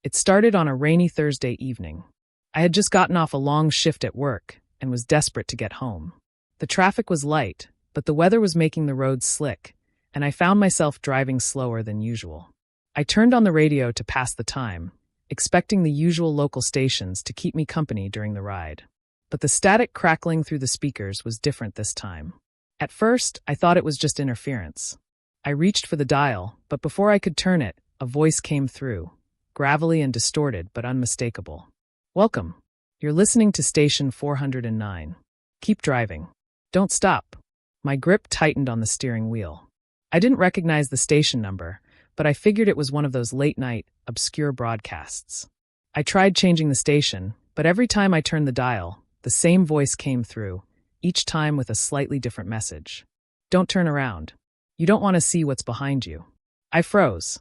It started on a rainy Thursday evening. I had just gotten off a long shift at work and was desperate to get home. The traffic was light, but the weather was making the roads slick, and I found myself driving slower than usual. I turned on the radio to pass the time, expecting the usual local stations to keep me company during the ride. But the static crackling through the speakers was different this time. At first, I thought it was just interference. I reached for the dial, but before I could turn it, a voice came through, gravelly and distorted but unmistakable. "Welcome. You're listening to station 409. Keep driving. Don't stop." My grip tightened on the steering wheel. I didn't recognize the station number, but I figured it was one of those late-night, obscure broadcasts. I tried changing the station, but every time I turned the dial, the same voice came through, each time with a slightly different message. "Don't turn around. You don't want to see what's behind you." I froze.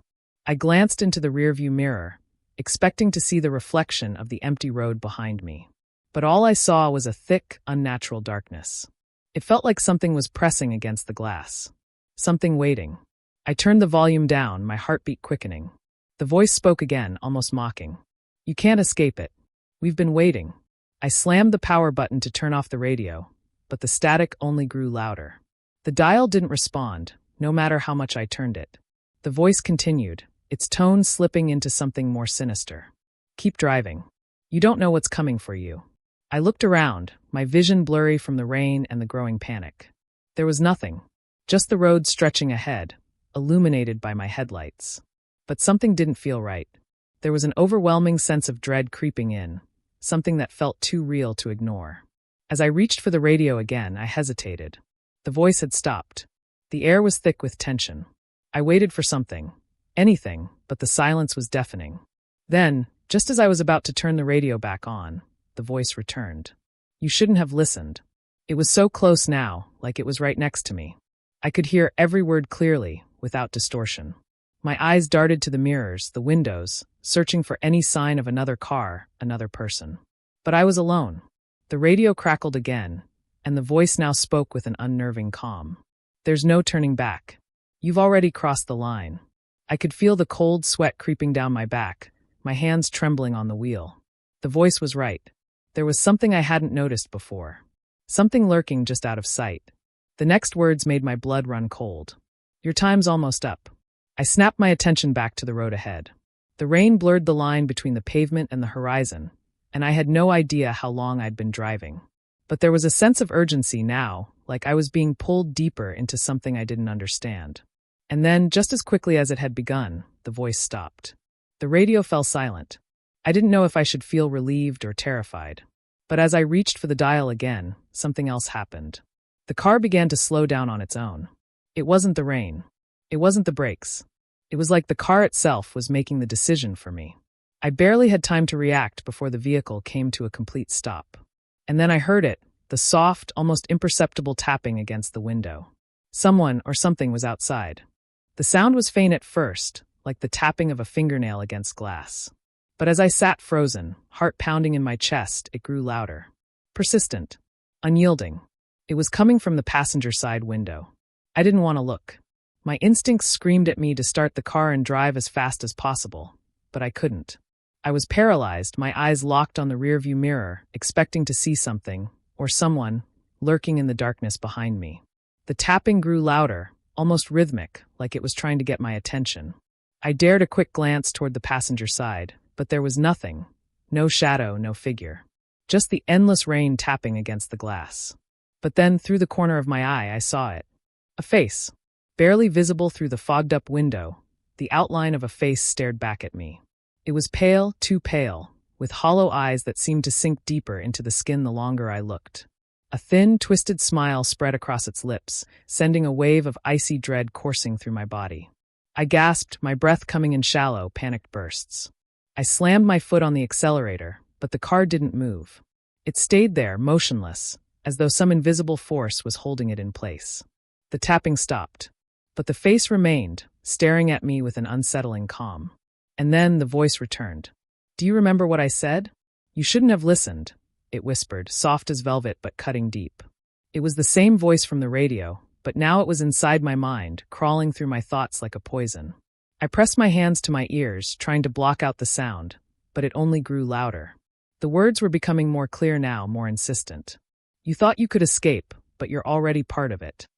I glanced into the rearview mirror, expecting to see the reflection of the empty road behind me. But all I saw was a thick, unnatural darkness. It felt like something was pressing against the glass. Something waiting. I turned the volume down, my heartbeat quickening. The voice spoke again, almost mocking. "You can't escape it. We've been waiting." I slammed the power button to turn off the radio, but the static only grew louder. The dial didn't respond, no matter how much I turned it. The voice continued, its tone slipping into something more sinister. "Keep driving. You don't know what's coming for you." I looked around, my vision blurry from the rain and the growing panic. There was nothing, just the road stretching ahead, illuminated by my headlights. But something didn't feel right. There was an overwhelming sense of dread creeping in, something that felt too real to ignore. As I reached for the radio again, I hesitated. The voice had stopped. The air was thick with tension. I waited for something, anything, but the silence was deafening. Then, just as I was about to turn the radio back on, the voice returned. "You shouldn't have listened." It was so close now, like it was right next to me. I could hear every word clearly, without distortion. My eyes darted to the mirrors, the windows, searching for any sign of another car, another person. But I was alone. The radio crackled again, and the voice now spoke with an unnerving calm. "There's no turning back. You've already crossed the line." I could feel the cold sweat creeping down my back, my hands trembling on the wheel. The voice was right. There was something I hadn't noticed before. Something lurking just out of sight. The next words made my blood run cold. "Your time's almost up." I snapped my attention back to the road ahead. The rain blurred the line between the pavement and the horizon, and I had no idea how long I'd been driving. But there was a sense of urgency now, like I was being pulled deeper into something I didn't understand. And then, just as quickly as it had begun, the voice stopped. The radio fell silent. I didn't know if I should feel relieved or terrified. But as I reached for the dial again, something else happened. The car began to slow down on its own. It wasn't the rain. It wasn't the brakes. It was like the car itself was making the decision for me. I barely had time to react before the vehicle came to a complete stop. And then I heard it, the soft, almost imperceptible tapping against the window. Someone or something was outside. The sound was faint at first, like the tapping of a fingernail against glass. But as I sat frozen, heart pounding in my chest, it grew louder. Persistent. Unyielding. It was coming from the passenger side window. I didn't want to look. My instincts screamed at me to start the car and drive as fast as possible, but I couldn't. I was paralyzed, my eyes locked on the rearview mirror, expecting to see something, or someone, lurking in the darkness behind me. The tapping grew louder, almost rhythmic, like it was trying to get my attention. I dared a quick glance toward the passenger side, but there was nothing. No shadow, no figure. Just the endless rain tapping against the glass. But then, through the corner of my eye, I saw it. A face. Barely visible through the fogged-up window, the outline of a face stared back at me. It was pale, too pale, with hollow eyes that seemed to sink deeper into the skin the longer I looked. A thin, twisted smile spread across its lips, sending a wave of icy dread coursing through my body. I gasped, my breath coming in shallow, panicked bursts. I slammed my foot on the accelerator, but the car didn't move. It stayed there, motionless, as though some invisible force was holding it in place. The tapping stopped, but the face remained, staring at me with an unsettling calm. And then the voice returned. "Do you remember what I said? You shouldn't have listened," it whispered, soft as velvet but cutting deep. It was the same voice from the radio, but now it was inside my mind, crawling through my thoughts like a poison. I I pressed my hands to my ears, trying to block out the sound, but it only grew louder. The words were becoming more clear now, more insistent. You thought you could escape, but you're already part of it.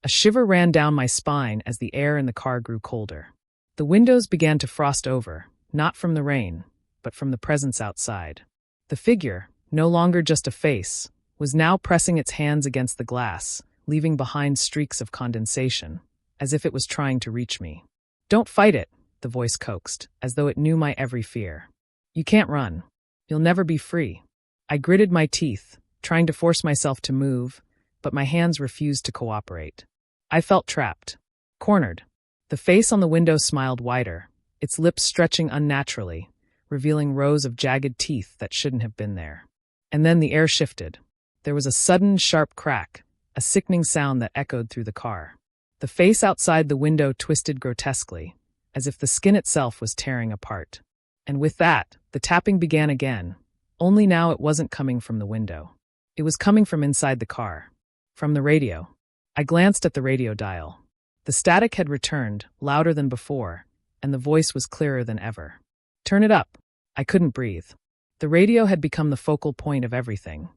A shiver ran down my spine as the air in the car grew colder. The windows began to frost over, not from the rain, but from the presence outside. The figure, no longer just a face, was now pressing its hands against the glass, leaving behind streaks of condensation, as if it was trying to reach me. "Don't fight it," the voice coaxed, as though it knew my every fear. "You can't run. You'll never be free." I gritted my teeth, trying to force myself to move, but my hands refused to cooperate. I felt trapped, cornered. The face on the window smiled wider, its lips stretching unnaturally, revealing rows of jagged teeth that shouldn't have been there. And then the air shifted. There was a sudden, sharp crack, a sickening sound that echoed through the car. The face outside the window twisted grotesquely, as if the skin itself was tearing apart. And with that, the tapping began again, only now it wasn't coming from the window. It was coming from inside the car, from the radio. I glanced at the radio dial. The static had returned, louder than before, and the voice was clearer than ever. "Turn it up." I couldn't breathe. The radio had become the focal point of everything.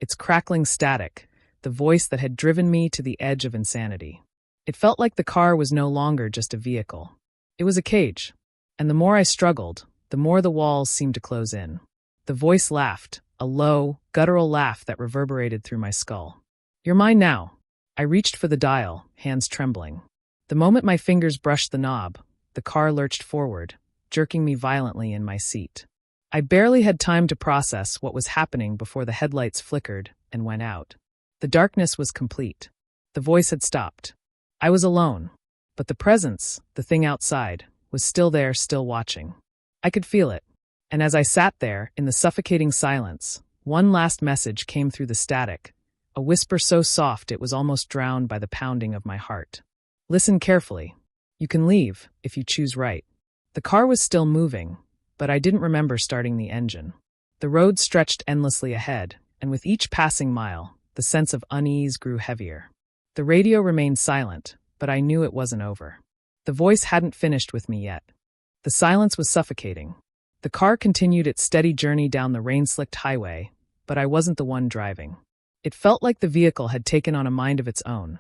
Its crackling static, the voice that had driven me to the edge of insanity. It felt like the car was no longer just a vehicle. It was a cage. And the more I struggled, the more the walls seemed to close in. The voice laughed, a low, guttural laugh that reverberated through my skull. "You're mine now." I reached for the dial, hands trembling. The moment my fingers brushed the knob, the car lurched forward, jerking me violently in my seat. I barely had time to process what was happening before the headlights flickered and went out. The darkness was complete. The voice had stopped. I was alone. But the presence, the thing outside, was still there, still watching. I could feel it. And as I sat there, in the suffocating silence, one last message came through the static, a whisper so soft it was almost drowned by the pounding of my heart. "Listen carefully. You can leave, if you choose right." The car was still moving, but I didn't remember starting the engine. The road stretched endlessly ahead, and with each passing mile, the sense of unease grew heavier. The radio remained silent, but I knew it wasn't over. The voice hadn't finished with me yet. The silence was suffocating. The car continued its steady journey down the rain-slicked highway, but I wasn't the one driving. It felt like the vehicle had taken on a mind of its own,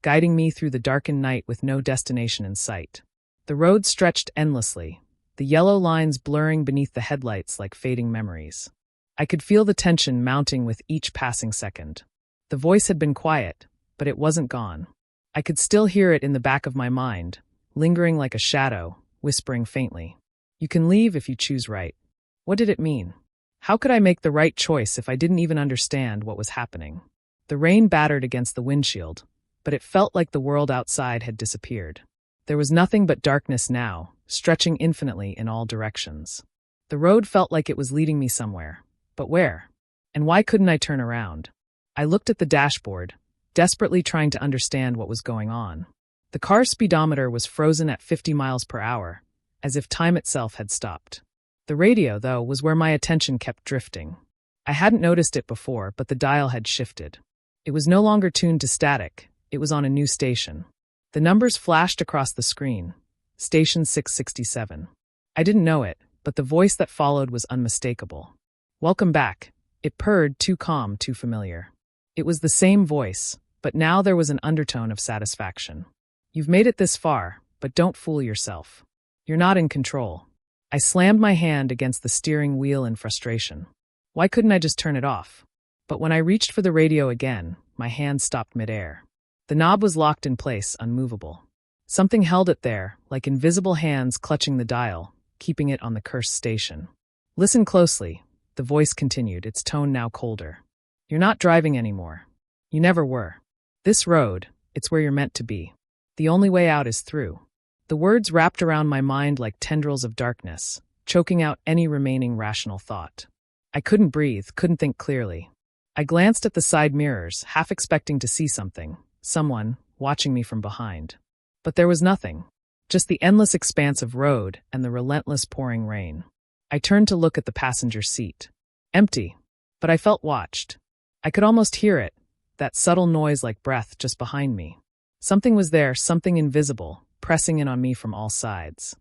guiding me through the darkened night with no destination in sight. The road stretched endlessly, the yellow lines blurring beneath the headlights like fading memories. I could feel the tension mounting with each passing second. The voice had been quiet, but it wasn't gone. I could still hear it in the back of my mind, lingering like a shadow, whispering faintly. "You can leave if you choose right." What did it mean? How could I make the right choice if I didn't even understand what was happening? The rain battered against the windshield, but it felt like the world outside had disappeared. There was nothing but darkness now, stretching infinitely in all directions. The road felt like it was leading me somewhere. But where? And why couldn't I turn around? I looked at the dashboard, desperately trying to understand what was going on. The car's speedometer was frozen at 50 miles per hour, as if time itself had stopped. The radio, though, was where my attention kept drifting. I hadn't noticed it before, but the dial had shifted. It was no longer tuned to static, it was on a new station. The numbers flashed across the screen. Station 667. I didn't know it, but the voice that followed was unmistakable. "Welcome back." It purred, too calm, too familiar. It was the same voice, but now there was an undertone of satisfaction. "You've made it this far, but don't fool yourself. You're not in control." I slammed my hand against the steering wheel in frustration. Why couldn't I just turn it off? But when I reached for the radio again, my hand stopped midair. The knob was locked in place, unmovable. Something held it there, like invisible hands clutching the dial, keeping it on the cursed station. "Listen closely," the voice continued, its tone now colder. "You're not driving anymore. You never were. This road, it's where you're meant to be. The only way out is through." The words wrapped around my mind like tendrils of darkness, choking out any remaining rational thought. I couldn't breathe, couldn't think clearly. I glanced at the side mirrors, half expecting to see something, someone, watching me from behind. But there was nothing, just the endless expanse of road and the relentless pouring rain. I turned to look at the passenger seat. Empty, but I felt watched. I could almost hear it, that subtle noise like breath just behind me. Something was there, something invisible, pressing in on me from all sides.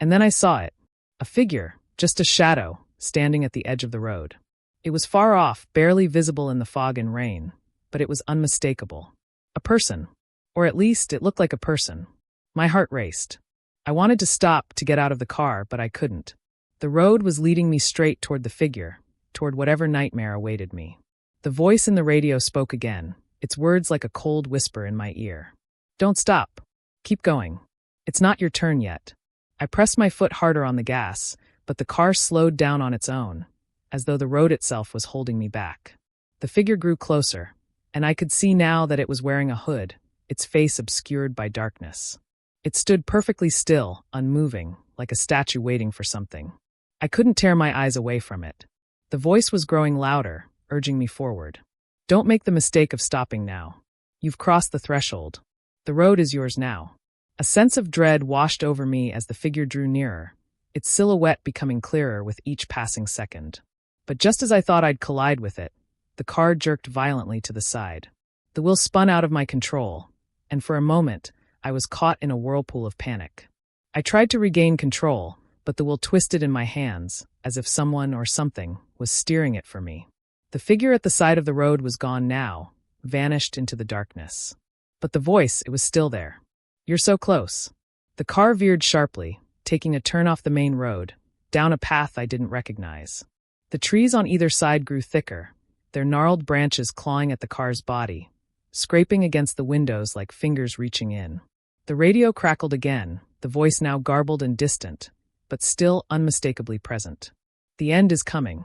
And then I saw it. A figure, just a shadow, standing at the edge of the road. It was far off, barely visible in the fog and rain, but it was unmistakable. A person. Or at least, it looked like a person. My heart raced. I wanted to stop to get out of the car, but I couldn't. The road was leading me straight toward the figure, toward whatever nightmare awaited me. The voice in the radio spoke again, its words like a cold whisper in my ear. Don't stop. Keep going. It's not your turn yet. I pressed my foot harder on the gas, but the car slowed down on its own, as though the road itself was holding me back. The figure grew closer, and I could see now that it was wearing a hood, its face obscured by darkness. It stood perfectly still, unmoving, like a statue waiting for something. I couldn't tear my eyes away from it. The voice was growing louder, urging me forward. Don't make the mistake of stopping now. You've crossed the threshold. The road is yours now. A sense of dread washed over me as the figure drew nearer, its silhouette becoming clearer with each passing second. But just as I thought I'd collide with it, the car jerked violently to the side. The wheel spun out of my control, and for a moment, I was caught in a whirlpool of panic. I tried to regain control, but the wheel twisted in my hands, as if someone or something was steering it for me. The figure at the side of the road was gone now, vanished into the darkness. But the voice, it was still there. You're so close. The car veered sharply, taking a turn off the main road, down a path I didn't recognize. The trees on either side grew thicker, their gnarled branches clawing at the car's body, scraping against the windows like fingers reaching in. The radio crackled again, the voice now garbled and distant, but still unmistakably present. The end is coming.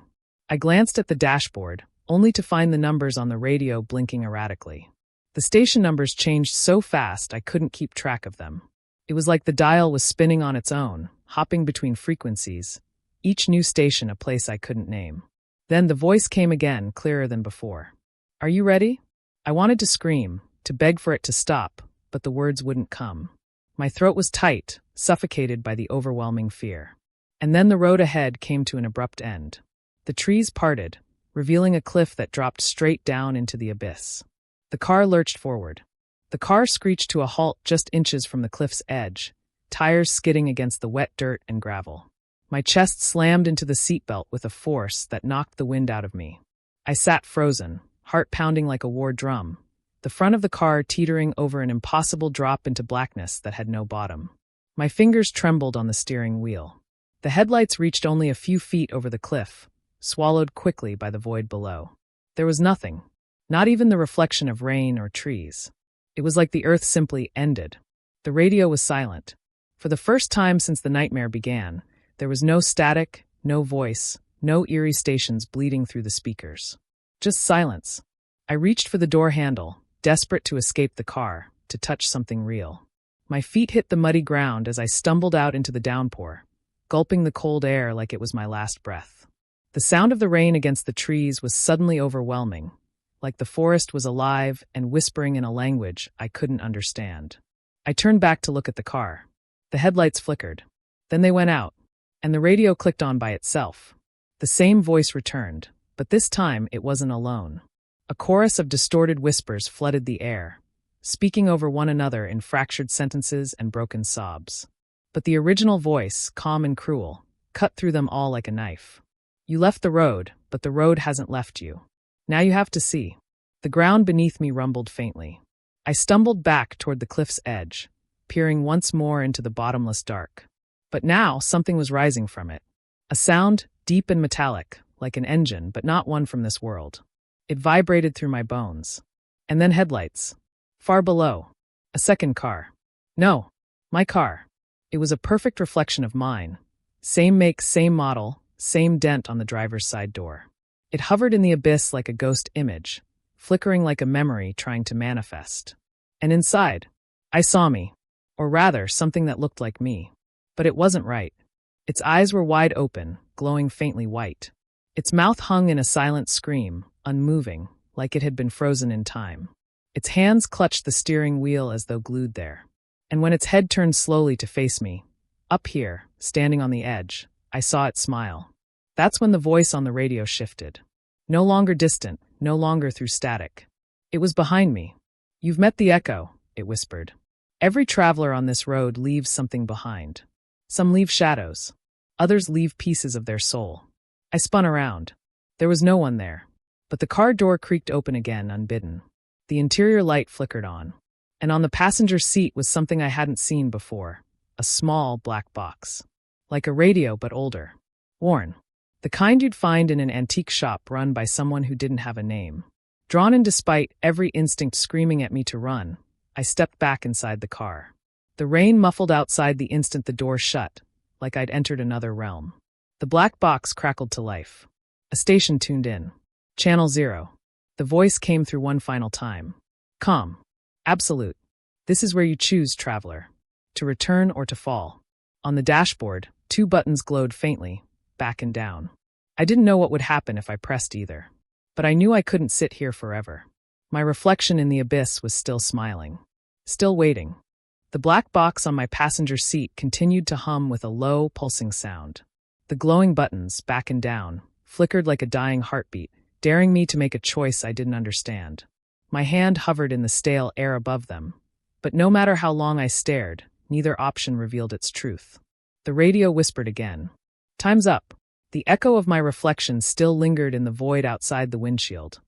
I glanced at the dashboard, only to find the numbers on the radio blinking erratically. The station numbers changed so fast I couldn't keep track of them. It was like the dial was spinning on its own, hopping between frequencies, each new station a place I couldn't name. Then the voice came again, clearer than before. Are you ready? I wanted to scream, to beg for it to stop, but the words wouldn't come. My throat was tight, suffocated by the overwhelming fear. And then the road ahead came to an abrupt end. The trees parted, revealing a cliff that dropped straight down into the abyss. The car lurched forward. The car screeched to a halt just inches from the cliff's edge, tires skidding against the wet dirt and gravel. My chest slammed into the seatbelt with a force that knocked the wind out of me. I sat frozen, heart pounding like a war drum, the front of the car teetering over an impossible drop into blackness that had no bottom. My fingers trembled on the steering wheel. The headlights reached only a few feet over the cliff, swallowed quickly by the void below. There was nothing, not even the reflection of rain or trees. It was like the earth simply ended. The radio was silent. For the first time since the nightmare began, there was no static, no voice, no eerie stations bleeding through the speakers. Just silence. I reached for the door handle, desperate to escape the car, to touch something real. My feet hit the muddy ground as I stumbled out into the downpour, gulping the cold air like it was my last breath. The sound of the rain against the trees was suddenly overwhelming, like the forest was alive and whispering in a language I couldn't understand. I turned back to look at the car. The headlights flickered. Then they went out, and the radio clicked on by itself. The same voice returned, but this time it wasn't alone. A chorus of distorted whispers flooded the air, speaking over one another in fractured sentences and broken sobs. But the original voice, calm and cruel, cut through them all like a knife. You left the road, but the road hasn't left you. Now you have to see. The ground beneath me rumbled faintly. I stumbled back toward the cliff's edge, peering once more into the bottomless dark. But now something was rising from it. A sound, deep and metallic, like an engine, but not one from this world. It vibrated through my bones. And then headlights. Far below. A second car. No, my car. It was a perfect reflection of mine. Same make, same model, same dent on the driver's side door. It hovered in the abyss like a ghost image, flickering like a memory trying to manifest. And inside, I saw me. Or rather, something that looked like me. But it wasn't right. Its eyes were wide open, glowing faintly white. Its mouth hung in a silent scream, unmoving, like it had been frozen in time. Its hands clutched the steering wheel as though glued there. And when its head turned slowly to face me, up here, standing on the edge, I saw it smile. That's when the voice on the radio shifted. No longer distant, no longer through static. It was behind me. You've met the echo, it whispered. Every traveler on this road leaves something behind. Some leave shadows. Others leave pieces of their soul. I spun around. There was no one there. But the car door creaked open again, unbidden. The interior light flickered on. And on the passenger seat was something I hadn't seen before. A small black box. Like a radio, but older. Worn. The kind you'd find in an antique shop run by someone who didn't have a name. Drawn in despite every instinct screaming at me to run, I stepped back inside the car. The rain muffled outside the instant the door shut, like I'd entered another realm. The black box crackled to life. A station tuned in. Channel 0. The voice came through one final time. Calm. Absolute. This is where you choose, traveler. To return or to fall. On the dashboard, 2 buttons glowed faintly, back and down. I didn't know what would happen if I pressed either. But I knew I couldn't sit here forever. My reflection in the abyss was still smiling. Still waiting. The black box on my passenger seat continued to hum with a low, pulsing sound. The glowing buttons, back and down, flickered like a dying heartbeat, daring me to make a choice I didn't understand. My hand hovered in the stale air above them. But no matter how long I stared, neither option revealed its truth. The radio whispered again. Time's up. The echo of my reflection still lingered in the void outside the windshield.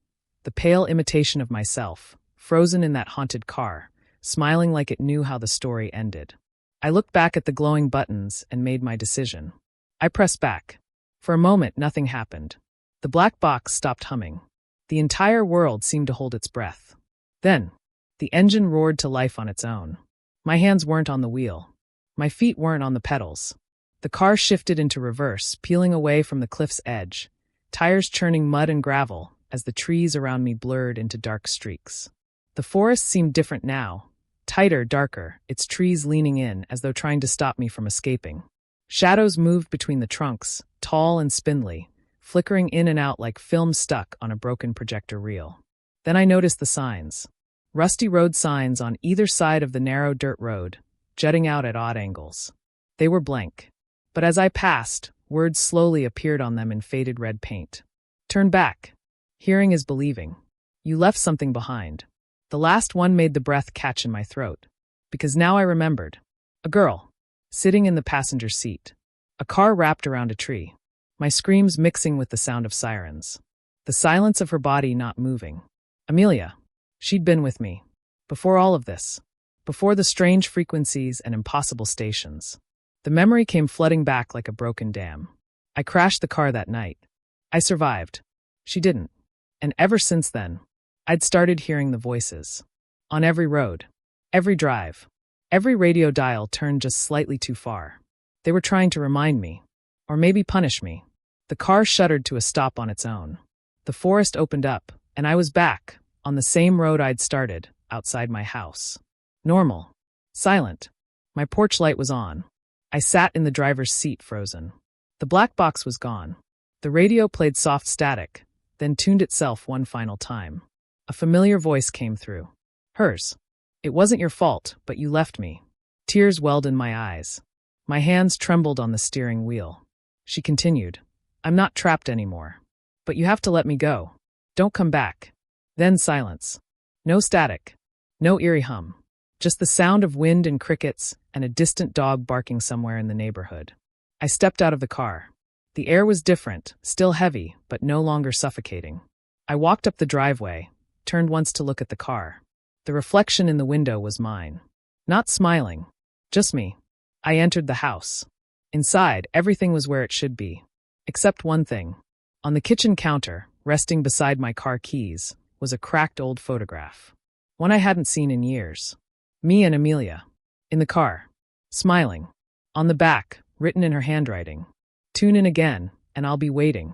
The pale imitation of myself, frozen in that haunted car, smiling like it knew how the story ended. I looked back at the glowing buttons and made my decision. I pressed back. For a moment, nothing happened. The black box stopped humming. The entire world seemed to hold its breath. Then, the engine roared to life on its own. My hands weren't on the wheel. My feet weren't on the pedals. The car shifted into reverse, peeling away from the cliff's edge, tires churning mud and gravel as the trees around me blurred into dark streaks. The forest seemed different now, tighter, darker, its trees leaning in as though trying to stop me from escaping. Shadows moved between the trunks, tall and spindly, flickering in and out like film stuck on a broken projector reel. Then I noticed the signs. Rusty road signs on either side of the narrow dirt road, jutting out at odd angles. They were blank. But as I passed, words slowly appeared on them in faded red paint. Turn back. Hearing is believing. You left something behind. The last one made the breath catch in my throat. Because now I remembered. A girl. Sitting in the passenger seat. A car wrapped around a tree. My screams mixing with the sound of sirens. The silence of her body not moving. Amelia. She'd been with me. Before all of this. Before the strange frequencies and impossible stations. The memory came flooding back like a broken dam. I crashed the car that night. I survived. She didn't. And ever since then, I'd started hearing the voices. On every road. Every drive. Every radio dial turned just slightly too far. They were trying to remind me. Or maybe punish me. The car shuddered to a stop on its own. The forest opened up, and I was back, on the same road I'd started, outside my house. Normal. Silent. My porch light was on. I sat in the driver's seat, frozen. The black box was gone. The radio played soft static, then tuned itself one final time. A familiar voice came through. Hers. It wasn't your fault, but you left me. Tears welled in my eyes. My hands trembled on the steering wheel. She continued. I'm not trapped anymore. But you have to let me go. Don't come back. Then silence. No static. No eerie hum. Just the sound of wind and crickets and a distant dog barking somewhere in the neighborhood. I stepped out of the car. The air was different, still heavy, but no longer suffocating. I walked up the driveway, turned once to look at the car. The reflection in the window was mine. Not smiling. Just me. I entered the house. Inside, everything was where it should be. Except one thing. On the kitchen counter, resting beside my car keys, was a cracked old photograph. One I hadn't seen in years. Me and Amelia. In the car. Smiling. On the back, written in her handwriting. Tune in again, and I'll be waiting.